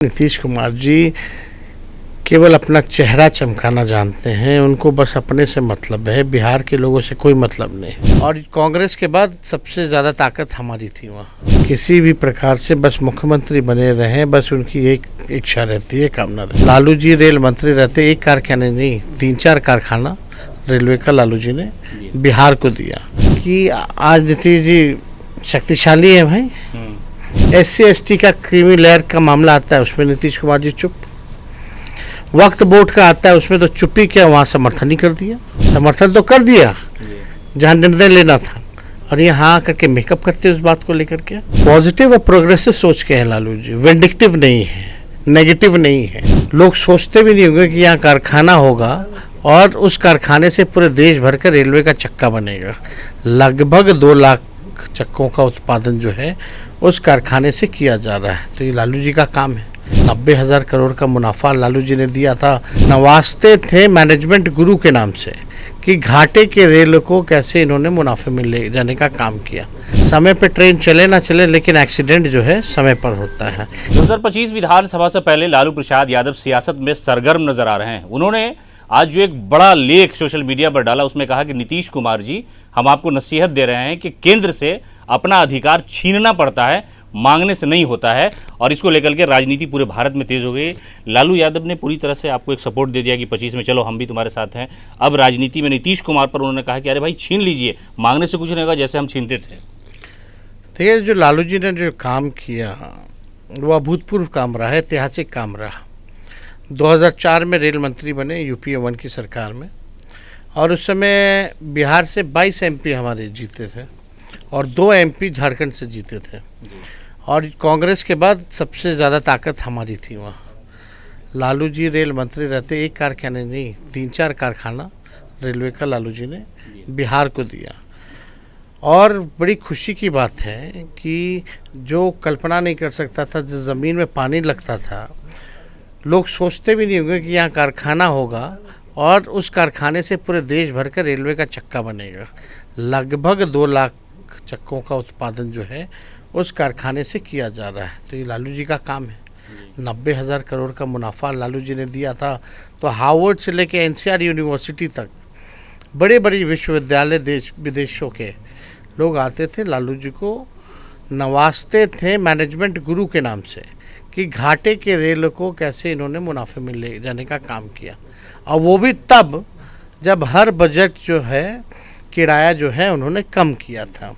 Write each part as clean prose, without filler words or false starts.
नीतीश कुमार जी केवल अपना चेहरा चमकाना जानते हैं। उनको बस अपने से मतलब है, बिहार के लोगों से कोई मतलब नहीं। और कांग्रेस के बाद सबसे ज़्यादा ताकत हमारी थी वहाँ। किसी भी प्रकार से बस मुख्यमंत्री बने रहें, बस उनकी एक इच्छा रहती है, कामना रहती है। लालू जी रेल मंत्री रहते, एक कारखाने नहीं 3-4 कारखाना रेलवे का लालू जी ने बिहार को दिया। कि आज नीतीश जी शक्तिशाली है भाई। SC/ST का क्रीमी लेयर का मामला आता है, उसमें नीतीश कुमार जी चुप। वक्त बोर्ड का आता है, उसमें तो चुप्पी क्या, वहाँ समर्थन ही कर दिया। समर्थन तो कर दिया जहाँ निर्णय लेना था, और यहाँ आकर के मेकअप करते उस बात को लेकर के। पॉजिटिव और प्रोग्रेसिव सोच के हैं लालू जी, विंडिक्टिव नहीं है, नेगेटिव नहीं है। लोग सोचते भी नहीं होंगे कि यहाँ कारखाना होगा और उस कारखाने से पूरे देश भर का रेलवे का चक्का बनेगा। लगभग 2 लाख चक्कों का उत्पादन जो है उस कारखाने से किया जा रहा है। तो ये लालू जी का काम है। 90,000 करोड़ का मुनाफा लालू जी ने दिया था। नवाजते थे मैनेजमेंट गुरु के नाम से कि घाटे के रेल को कैसे इन्होंने मुनाफे में ले जाने का काम किया। समय पे ट्रेन चले ना चले, लेकिन एक्सीडेंट जो है समय पर होता है। 2025 विधानसभा से पहले लालू प्रसाद यादव सियासत में सरगर्म नजर आ रहे हैं। उन्होंने आज जो एक बड़ा लेख सोशल मीडिया पर डाला, उसमें कहा कि नीतीश कुमार जी, हम आपको नसीहत दे रहे हैं कि केंद्र से अपना अधिकार छीनना पड़ता है, मांगने से नहीं होता है। और इसको लेकर के राजनीति पूरे भारत में तेज हो गई। लालू यादव ने पूरी तरह से आपको एक सपोर्ट दे दिया कि 25 में चलो हम भी तुम्हारे साथ हैं। अब राजनीति में नीतीश कुमार पर उन्होंने कहा कि अरे भाई छीन लीजिए, मांगने से कुछ नहीं होगा, जैसे हम छीनते थे। देखिए, जो लालू जी ने जो काम किया वो अभूतपूर्व काम रहा है, ऐतिहासिक काम रहा। 2004 में रेल मंत्री बने UPA 1 की सरकार में, और उस समय बिहार से 22 MP हमारे जीते थे और 2 MP झारखंड से जीते थे। और कांग्रेस के बाद सबसे ज़्यादा ताकत हमारी थी वहाँ। लालू जी रेल मंत्री रहते, एक कारखाने नहीं 3-4 कारखाना रेलवे का लालू जी ने बिहार को दिया। और बड़ी खुशी की बात है कि जो कल्पना नहीं कर सकता था, जिस ज़मीन में पानी लगता था, लोग सोचते भी नहीं होंगे कि यहाँ कारखाना होगा और उस कारखाने से पूरे देश भर का रेलवे का चक्का बनेगा। लगभग 2 लाख चक्कों का उत्पादन जो है उस कारखाने से किया जा रहा है। तो ये लालू जी का काम है। 90,000 करोड़ का मुनाफा लालू जी ने दिया था। तो हार्वर्ड से लेके NCR यूनिवर्सिटी तक बड़े बड़े विश्वविद्यालय देश विदेशों के लोग आते थे, लालू जी को नवाजते थे मैनेजमेंट गुरु के नाम से कि घाटे के रेल को कैसे इन्होंने मुनाफे में ले जाने का काम किया। और वो भी तब जब हर बजट जो है किराया जो है उन्होंने कम किया था।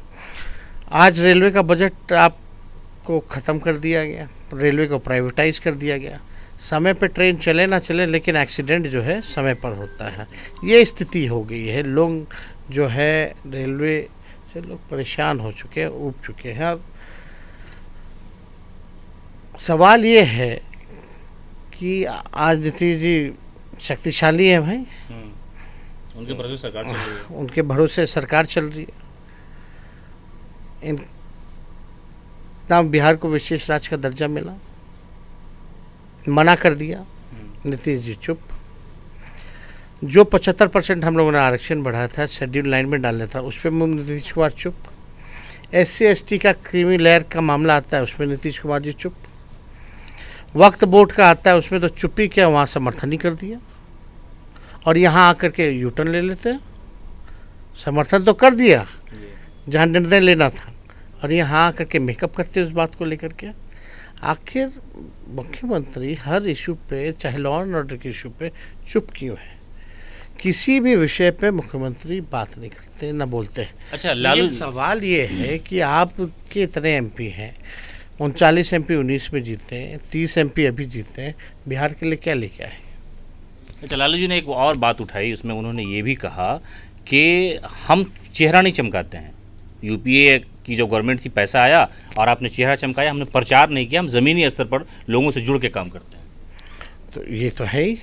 आज रेलवे का बजट आपको ख़त्म कर दिया गया, रेलवे को प्राइवेटाइज कर दिया गया। समय पे ट्रेन चले ना चले, लेकिन एक्सीडेंट जो है समय पर होता है। ये स्थिति हो गई है। लोग जो है रेलवे से लोग परेशान हो चुके हैं, ऊब चुके हैं। और सवाल ये है कि आज नीतीश जी शक्तिशाली है भाई। उनके भरोसे सरकार चल रही है। उनके भरोसे सरकार चल रही है। तब बिहार को विशेष राज्य का दर्जा मिला, मना कर दिया, नीतीश जी चुप। जो 75% हम लोगों ने आरक्षण बढ़ाया था, शेड्यूल लाइन में डालना था, उस पर नीतीश कुमार चुप। SC/ST का क्रीमी लेयर का मामला आता है, उसमें नीतीश कुमार जी चुप। वक्त बोर्ड का आता है, उसमें तो चुप्पी क्या, वहाँ समर्थन ही कर दिया। और यहाँ आकर के यूटर्न ले लेते हैं। समर्थन तो कर दिया जहाँ निर्णय लेना था, और यहाँ आकर के मेकअप करते उस बात को लेकर के। आखिर मुख्यमंत्री हर इशू पे, चाहे लॉ एंड ऑर्डर के इशू पे चुप क्यों है? किसी भी विषय पे मुख्यमंत्री बात नहीं करते, ना बोलते हैं। अच्छा, लालू सवाल ये है कि आपके इतने MP हैं, 39 MP 19 में जीते हैं, 30 MP अभी जीते हैं, बिहार के लिए क्या लेके आए? अच्छा, लालू जी ने एक और बात उठाई, उसमें उन्होंने ये भी कहा कि हम चेहरा नहीं चमकाते हैं। UPA की जो गवर्नमेंट थी, पैसा आया और आपने चेहरा चमकाया, हमने प्रचार नहीं किया, हम ज़मीनी स्तर पर लोगों से जुड़ के काम करते हैं। तो ये तो है ही।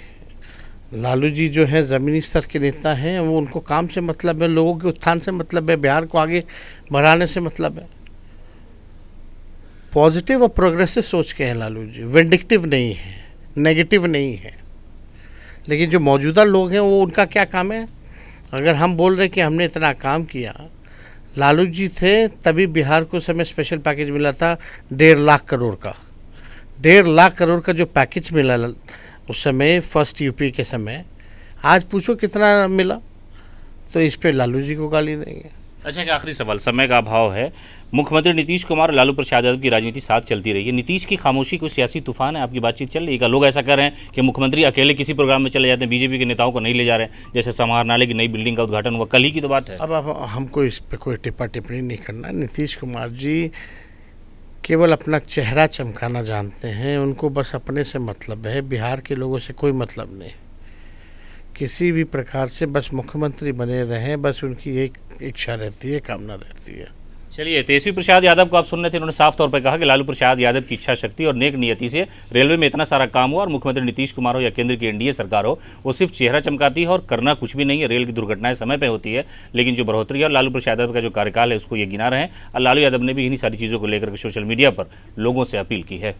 लालू जी जो है ज़मीनी स्तर के नेता हैं, वो उनको काम से मतलब है, लोगों के उत्थान से मतलब है, बिहार को आगे बढ़ाने से मतलब है। पॉजिटिव और प्रोग्रेसिव सोच के हैं लालू जी, विंडिक्टिव नहीं है, नेगेटिव नहीं है। लेकिन जो मौजूदा लोग हैं, वो उनका क्या काम है? अगर हम बोल रहे कि हमने इतना काम किया, लालू जी थे तभी बिहार को समय स्पेशल पैकेज मिला था 1.5 लाख करोड़ का। 1.5 लाख करोड़ का जो पैकेज मिला उस समय फर्स्ट यूपी के समय, आज पूछो कितना मिला, तो इस पे लालू जी को गाली देंगे। अच्छा, एक आखिरी सवाल, समय का अभाव है। मुख्यमंत्री नीतीश कुमार और लालू प्रसाद यादव की राजनीति साथ चलती रही है। नीतीश की खामोशी कोई सियासी तूफान है? आपकी बातचीत चल रही है क्या? लोग ऐसा कह रहे हैं कि मुख्यमंत्री अकेले किसी प्रोग्राम में चले जाते हैं, बीजेपी के नेताओं को नहीं ले जा रहे हैं, जैसे समाहरणालय की नई बिल्डिंग का उद्घाटन हुआ, कल ही की तो बात है। अब हमको इस पे कोई टिप्पणी नहीं करना। नीतीश कुमार जी केवल अपना चेहरा चमकाना जानते हैं, उनको बस अपने से मतलब है, बिहार के लोगों से कोई मतलब नहीं। किसी भी प्रकार से बस मुख्यमंत्री बने रहें, बस उनकी एक इच्छा रहती है, कामना रहती है। चलिए, तेजस्वी प्रसाद यादव को आप सुन रहे थे, उन्होंने साफ तौर पर कहा कि लालू प्रसाद यादव की इच्छा शक्ति और नेक नियति से रेलवे में इतना सारा काम हुआ, और मुख्यमंत्री नीतीश कुमार हो या केंद्र की एनडीए सरकार हो, वो सिर्फ चेहरा चमकाती है और करना कुछ भी नहीं है। रेल की दुर्घटनाएं समय पर होती है, लेकिन जो बढ़ोतरी है और लालू प्रसाद यादव का जो कार्यकाल है उसको ये गिना रहे हैं। और लालू यादव ने भी इन्हीं सारी चीज़ों को लेकर के सोशल मीडिया पर लोगों से अपील की है।